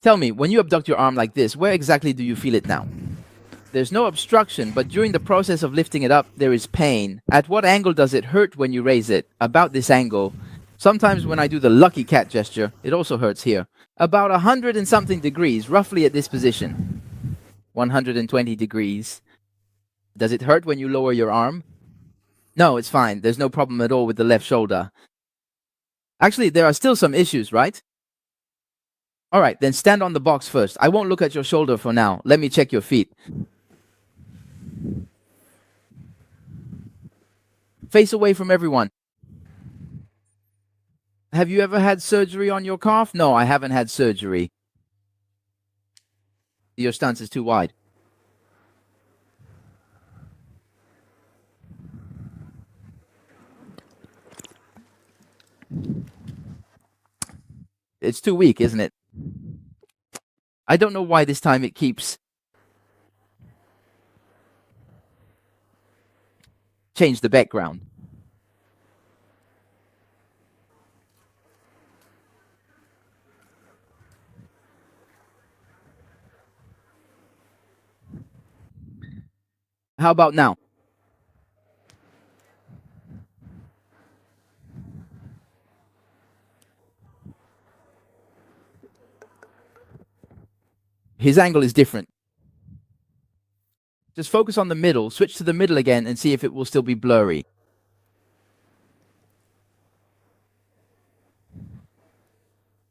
Tell me, when you abduct your arm like this, where exactly do you feel it now? There's no obstruction, but during the process of lifting it up, there is pain. At what angle does it hurt when you raise it? About this angle. Sometimes when I do the lucky cat gesture, it also hurts here. About 100 and something degrees, roughly at this position. 120 degrees. Does it hurt when you lower your arm? No, it's fine. There's no problem at all with the left shoulder. Actually, there are still some issues, right? Alright, then stand on the box first. I won't look at your shoulder for now. Let me check your feet. Face away from everyone. Have you ever had surgery on your calf? No, I haven't had surgery. Your stance is too wide. It's too weak, isn't it? I don't know why this time it keeps... Change the background. How about now? His angle is different. Just focus on the middle, switch to the middle again and see if it will still be blurry.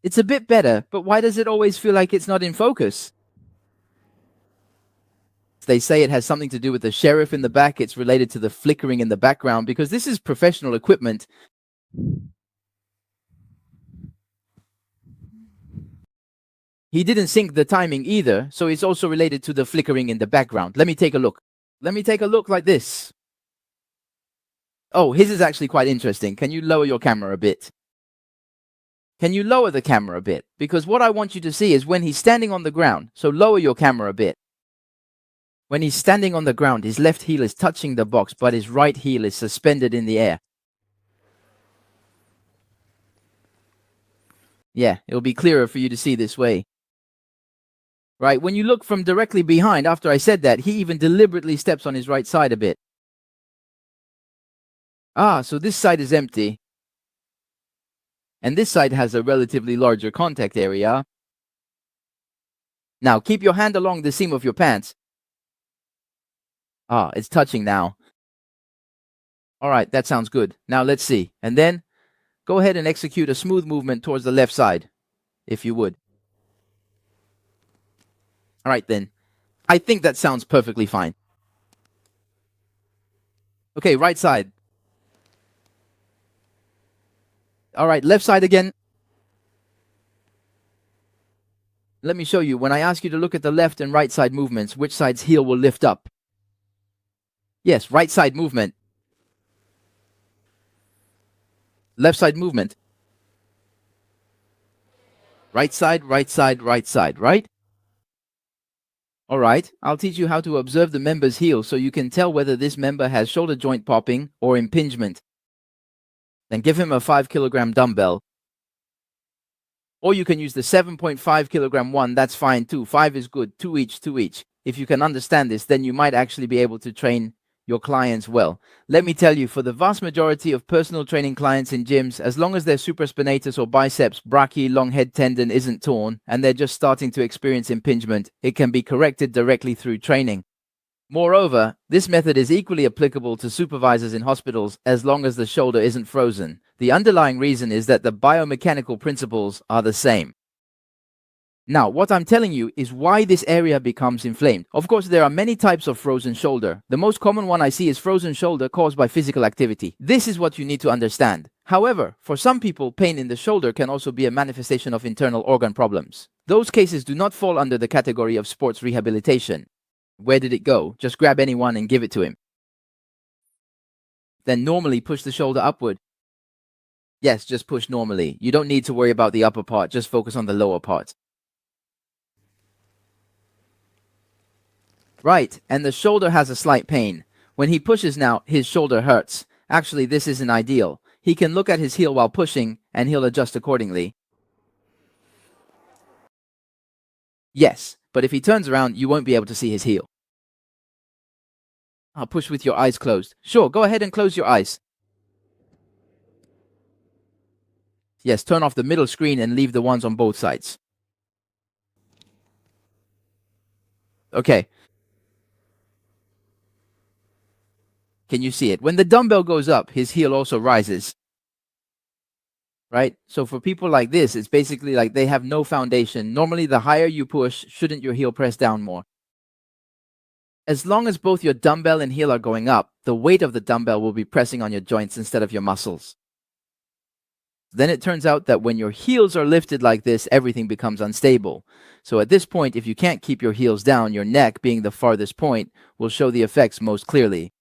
It's a bit better, but why does it always feel like it's not in focus? They say it has something to do with the sheriff in the back. It's related to the flickering in the background because this is professional equipment. He didn't sync the timing either, so it's also related to the flickering in the background. Let me take a look. Let me take a look like this. Oh, his is actually quite interesting. Can you lower your camera a bit? Can you lower the camera a bit? Because what I want you to see is when he's standing on the ground, so lower your camera a bit. When he's standing on the ground, his left heel is touching the box, but his right heel is suspended in the air. Yeah, it'll be clearer for you to see this way. Right, when you look from directly behind, after I said that, he even deliberately steps on his right side a bit. Ah, so this side is empty. And this side has a relatively larger contact area. Now, keep your hand along the seam of your pants. Ah, it's touching now. Alright, that sounds good. Now let's see. And then, go ahead and execute a smooth movement towards the left side, if you would. Alright then. I think that sounds perfectly fine. Okay, right side. Alright, left side again. Let me show you. When I ask you to look at the left and right side movements, which side's heel will lift up? Yes, right side movement. Left side movement. Right side, right side, right side, right? Alright, I'll teach you how to observe the member's heel so you can tell whether this member has shoulder joint popping or impingement. Then give him a 5 kilogram dumbbell. Or you can use the 7.5 kilogram one, that's fine too. 5 is good, 2 each, 2 each. If you can understand this, then you might actually be able to train your clients well. Let me tell you, for the vast majority of personal training clients in gyms, as long as their supraspinatus or biceps brachii long head tendon isn't torn and they're just starting to experience impingement, it can be corrected directly through training. Moreover, this method is equally applicable to supervisors in hospitals as long as the shoulder isn't frozen. The underlying reason is that the biomechanical principles are the same. Now, what I'm telling you is why this area becomes inflamed. Of course, there are many types of frozen shoulder. The most common one I see is frozen shoulder caused by physical activity. This is what you need to understand. However, for some people, pain in the shoulder can also be a manifestation of internal organ problems. Those cases do not fall under the category of sports rehabilitation. Where did it go? Just grab anyone and give it to him. Then normally push the shoulder upward. Yes, just push normally. You don't need to worry about the upper part, just focus on the lower part. Right, and the shoulder has a slight pain. When he pushes now, his shoulder hurts. Actually, this isn't ideal. He can look at his heel while pushing, and he'll adjust accordingly. Yes, but if he turns around, you won't be able to see his heel. I'll push with your eyes closed. Sure, go ahead and close your eyes. Yes, turn off the middle screen and leave the ones on both sides. Okay. Can you see it? When the dumbbell goes up, his heel also rises. Right? So for people like this, it's basically like they have no foundation. Normally, the higher you push, shouldn't your heel press down more? As long as both your dumbbell and heel are going up, the weight of the dumbbell will be pressing on your joints instead of your muscles. Then it turns out that when your heels are lifted like this, everything becomes unstable. So at this point, if you can't keep your heels down, your neck, being the farthest point, will show the effects most clearly.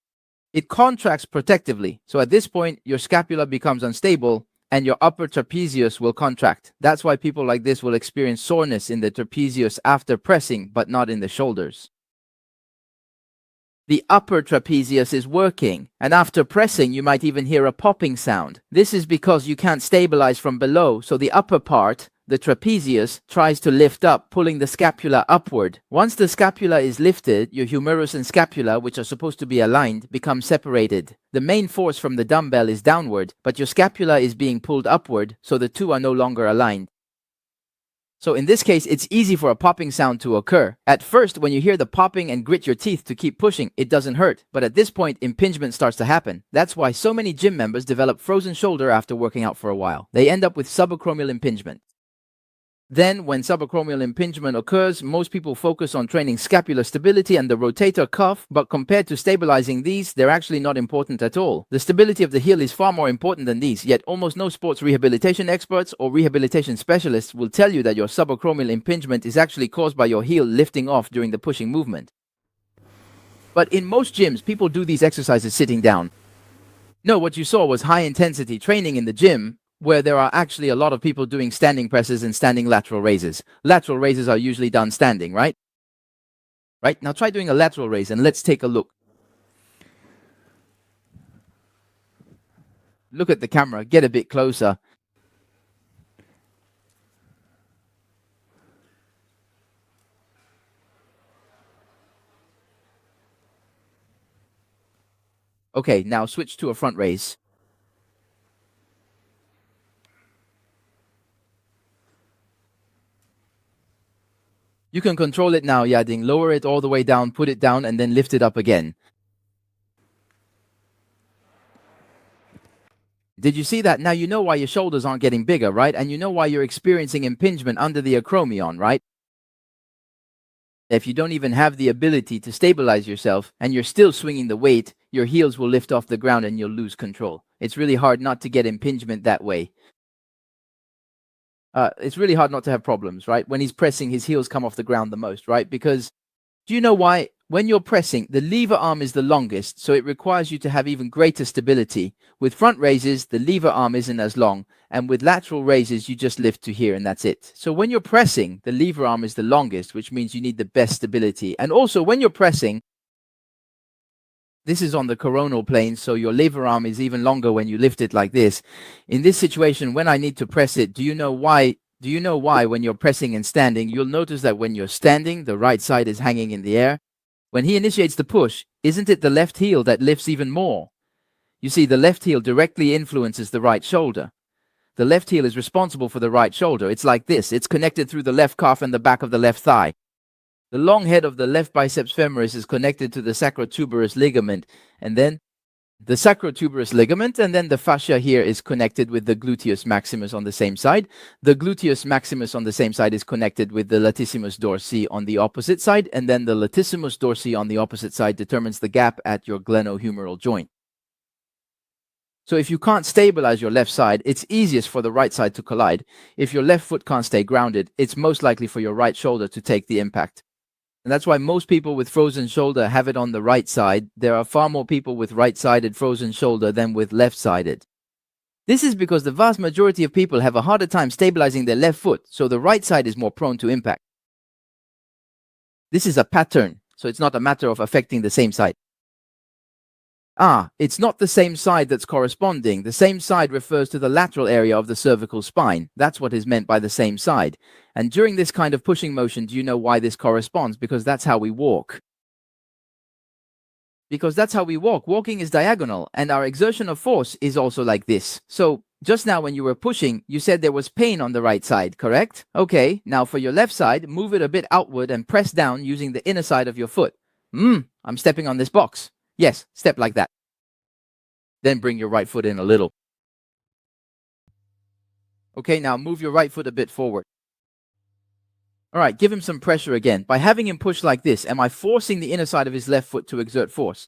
It contracts protectively. So at this point, your scapula becomes unstable and your upper trapezius will contract. That's why people like this will experience soreness in the trapezius after pressing, but not in the shoulders. The upper trapezius is working, and after pressing you might even hear a popping sound. This is because you can't stabilize from below, so the upper part, the trapezius, tries to lift up, pulling the scapula upward. Once the scapula is lifted, your humerus and scapula, which are supposed to be aligned, become separated. The main force from the dumbbell is downward, but your scapula is being pulled upward, so the two are no longer aligned. So in this case, it's easy for a popping sound to occur. At first, when you hear the popping and grit your teeth to keep pushing, it doesn't hurt. But at this point, impingement starts to happen. That's why so many gym members develop frozen shoulder after working out for a while. They end up with subacromial impingement. Then, when subacromial impingement occurs, most people focus on training scapular stability and the rotator cuff, but compared to stabilizing these, they're actually not important at all. The stability of the heel is far more important than these, yet almost no sports rehabilitation experts or rehabilitation specialists will tell you that your subacromial impingement is actually caused by your heel lifting off during the pushing movement. But in most gyms, people do these exercises sitting down. No, what you saw was high-intensity training in the gym, where there are actually a lot of people doing standing presses and standing lateral raises. Lateral raises are usually done standing, right? Right? Now try doing a lateral raise and let's take a look. Look at the camera, get a bit closer. Okay, now switch to a front raise. You can control it now, Yading. Lower it all the way down, put it down, and then lift it up again. Did you see that? Now you know why your shoulders aren't getting bigger, right? And you know why you're experiencing impingement under the acromion, right? If you don't even have the ability to stabilize yourself and you're still swinging the weight, your heels will lift off the ground and you'll lose control. It's really hard not to get impingement that way. It's really hard not to have problems, right? When he's pressing, his heels come off the ground the most, right? Because do you know why? When you're pressing, the lever arm is the longest, so it requires you to have even greater stability. With front raises, the lever arm isn't as long, and with lateral raises, you just lift to here and that's it. So when you're pressing, the lever arm is the longest, which means you need the best stability. And also, when you're pressing, this is on the coronal plane, so your lever arm is even longer when you lift it like this. In this situation, when I need to press it, do you know why? Do you know why when you're pressing and standing, you'll notice that when you're standing, the right side is hanging in the air? When he initiates the push, isn't it the left heel that lifts even more? You see, the left heel directly influences the right shoulder. The left heel is responsible for the right shoulder. It's like this. It's connected through the left calf and the back of the left thigh. The long head of the left biceps femoris is connected to the sacrotuberous ligament, and then the sacrotuberous ligament, and then the fascia here is connected with the gluteus maximus on the same side. The gluteus maximus on the same side is connected with the latissimus dorsi on the opposite side, and then the latissimus dorsi on the opposite side determines the gap at your glenohumeral joint. So if you can't stabilize your left side, it's easiest for the right side to collide. If your left foot can't stay grounded, it's most likely for your right shoulder to take the impact. And that's why most people with frozen shoulder have it on the right side. There are far more people with right-sided frozen shoulder than with left-sided. This is because the vast majority of people have a harder time stabilizing their left foot, so the right side is more prone to impact. This is a pattern, so it's not a matter of affecting the same side. It's not the same side that's corresponding. The same side refers to the lateral area of the cervical spine. That's what is meant by the same side. And during this kind of pushing motion, do you know why this corresponds? Because that's how we walk. Because that's how we walk. Walking is diagonal, and our exertion of force is also like this. So, just now when you were pushing, you said there was pain on the right side, correct? Okay, now for your left side, move it a bit outward and press down using the inner side of your foot. I'm stepping on this box. Yes, step like that. Then bring your right foot in a little. Okay, now move your right foot a bit forward. All right, give him some pressure again. By having him push like this, am I forcing the inner side of his left foot to exert force?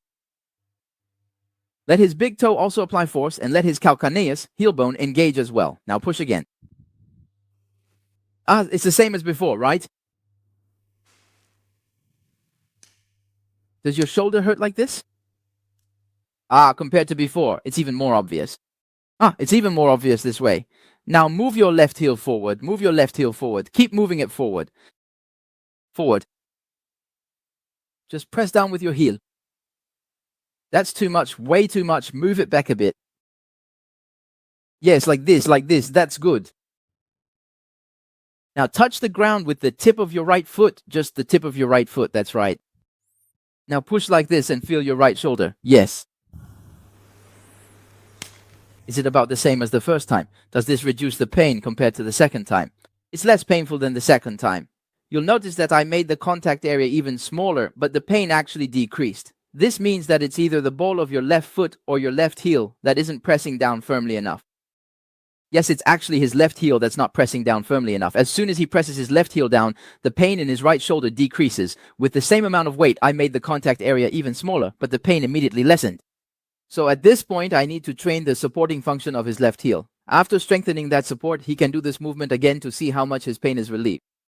Let his big toe also apply force, and let his calcaneus, heel bone, engage as well. Now push again. It's the same as before, right? Does your shoulder hurt like this? Compared to before, it's even more obvious. It's even more obvious this way. Now move your left heel forward. Move your left heel forward. Keep moving it forward. Forward. Just press down with your heel. That's too much, way too much. Move it back a bit. Yes, like this, like this. That's good. Now touch the ground with the tip of your right foot. Just the tip of your right foot. That's right. Now push like this and feel your right shoulder. Yes. Is it about the same as the first time? Does this reduce the pain compared to the second time? It's less painful than the second time. You'll notice that I made the contact area even smaller, but the pain actually decreased. This means that it's either the ball of your left foot or your left heel that isn't pressing down firmly enough. Yes, it's actually his left heel that's not pressing down firmly enough. As soon as he presses his left heel down, the pain in his right shoulder decreases. With the same amount of weight, I made the contact area even smaller, but the pain immediately lessened. So at this point, I need to train the supporting function of his left heel. After strengthening that support, he can do this movement again to see how much his pain is relieved.